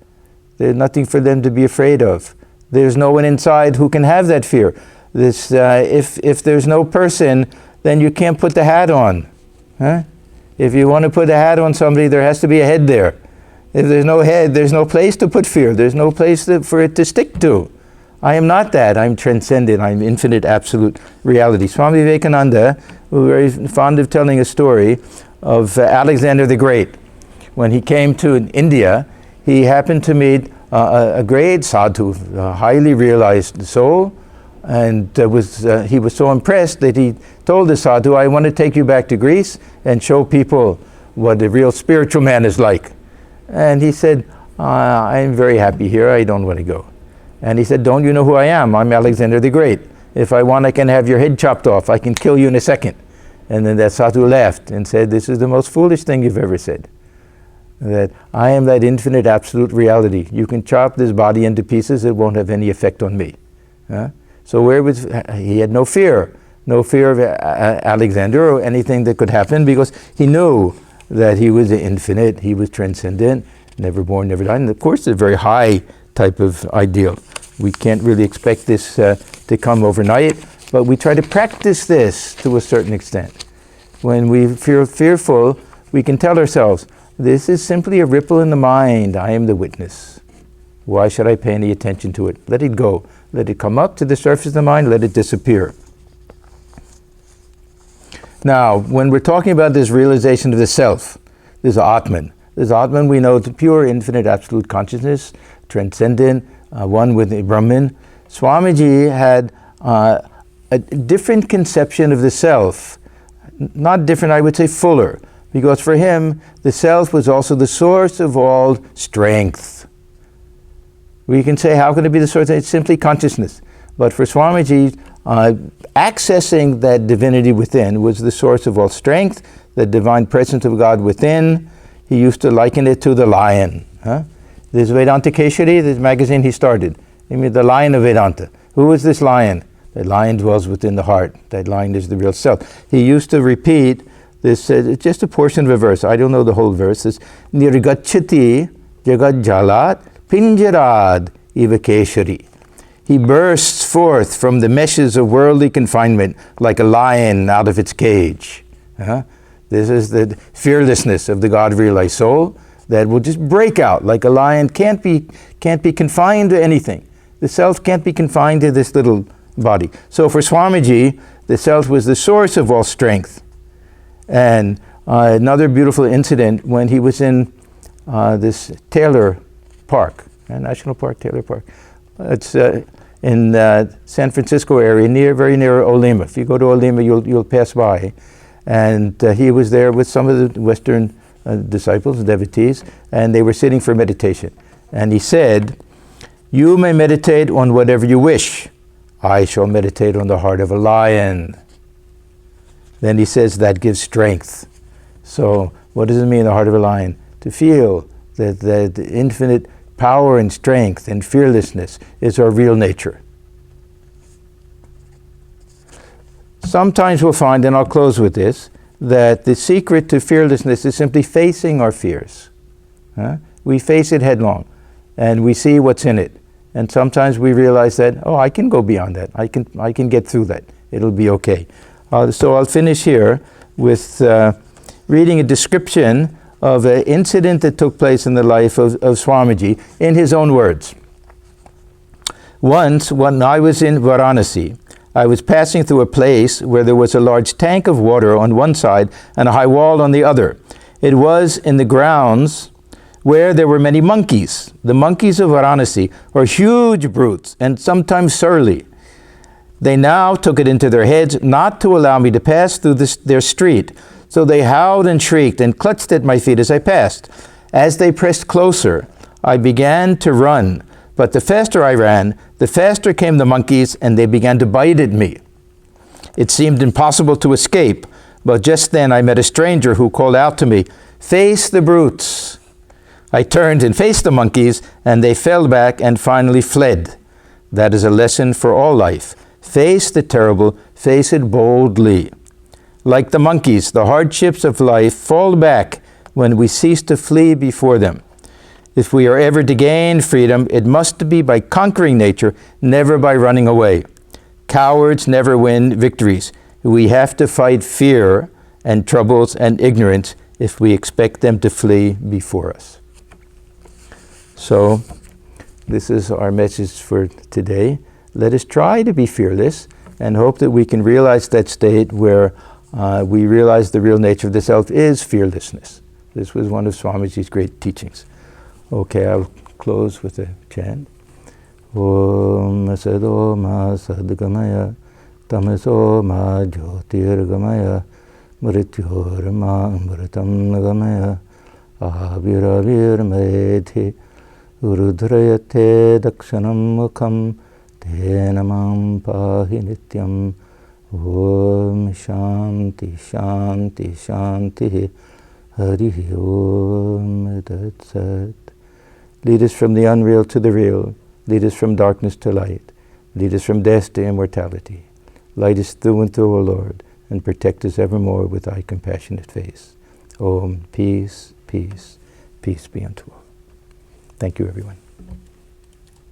There's nothing for them to be afraid of. There's no one inside who can have that fear. This, if there's no person, then you can't put the hat on. Huh? If you want to put a hat on somebody, there has to be a head there. If there's no head, there's no place to put fear. There's no place for it to stick to. I am not that. I'm transcendent. I'm infinite, absolute reality. Swami Vivekananda was very fond of telling a story of Alexander the Great. When he came to India, he happened to meet a great sadhu, a highly realized soul, And he was so impressed that he told the sadhu, I want to take you back to Greece and show people what a real spiritual man is like. And he said, I'm very happy here, I don't want to go. And he said, don't you know who I am? I'm Alexander the Great. If I want, I can have your head chopped off. I can kill you in a second. And then that sadhu laughed and said, this is the most foolish thing you've ever said. That I am that infinite absolute reality. You can chop this body into pieces, it won't have any effect on me. So he had no fear of Alexander or anything that could happen, because he knew that he was the infinite, he was transcendent, never born, never died. And of course, it's a very high type of ideal. We can't really expect this to come overnight, but we try to practice this to a certain extent. When we feel fearful, we can tell ourselves, this is simply a ripple in the mind. I am the witness. Why should I pay any attention to it? Let it go. Let it come up to the surface of the mind. Let it disappear. Now, when we're talking about this realization of the self, this Atman. This Atman, we know, the pure, infinite, absolute consciousness, transcendent, one with the Brahman. Swamiji had a different conception of the self. Not different, I would say fuller. Because for him, the self was also the source of all strength. We can say, how can it be the source? It's simply consciousness. But for Swamiji, accessing that divinity within was the source of all strength, the divine presence of God within. He used to liken it to the lion. This Vedanta Keshari, this magazine he started. He mean the lion of Vedanta. Who is this lion? That lion dwells within the heart. That lion is the real self. He used to repeat this, just a portion of a verse. I don't know the whole verse. It's Nirgachati Jagad Jalat Pinjarad Ivakeshari. He bursts forth from the meshes of worldly confinement like a lion out of its cage. This is the fearlessness of the God-realized soul that will just break out like a lion. Can't be confined to anything. The self can't be confined to this little body. So for Swamiji, the self was the source of all strength. And another beautiful incident, when he was in this Taylor Park, National Park, Taylor Park. It's in San Francisco area, very near Olima. If you go to Olima, you'll pass by. And he was there with some of the Western disciples, devotees, and they were sitting for meditation. And he said, you may meditate on whatever you wish. I shall meditate on the heart of a lion. Then he says that gives strength. So what does it mean, the heart of a lion? To feel that the infinite power and strength and fearlessness is our real nature. Sometimes we'll find, and I'll close with this, that the secret to fearlessness is simply facing our fears. We face it headlong, and we see what's in it. And sometimes we realize that, oh, I can go beyond that. I can get through that. It'll be okay. So I'll finish here with reading a description of an incident that took place in the life of Swamiji in his own words. Once, when I was in Varanasi, I was passing through a place where there was a large tank of water on one side and a high wall on the other. It was in the grounds where there were many monkeys. The monkeys of Varanasi are huge brutes and sometimes surly. They now took it into their heads not to allow me to pass through their street. So they howled and shrieked and clutched at my feet as I passed. As they pressed closer, I began to run. But the faster I ran, the faster came the monkeys, and they began to bite at me. It seemed impossible to escape, but just then I met a stranger who called out to me, "Face the brutes." I turned and faced the monkeys, and they fell back and finally fled. That is a lesson for all life. Face the terrible, face it boldly. Like the monkeys, the hardships of life fall back when we cease to flee before them. If we are ever to gain freedom, it must be by conquering nature, never by running away. Cowards never win victories. We have to fight fear and troubles and ignorance if we expect them to flee before us. So, this is our message for today. Let us try to be fearless and hope that we can realize that state where we realize the real nature of the self is fearlessness. This was one of Swamiji's great teachings. Okay, I'll close with a chant. Om Sado Ma Sadgamaya Tamaso Ma Jyotirgamaya Mrityorma Mritam Nagamaya Aviravir Medhi Urudrayate Dakshanam Mukham Tenamam Pahi Nityam. Om Shanti Shanti Shanti Hari Om. That's it. Lead us from the unreal to the real. Lead us from darkness to light. Lead us from death to immortality. Light us through and through, O Lord, and protect us evermore with thy compassionate face. Om. Peace, peace, peace be unto all. Thank you, everyone.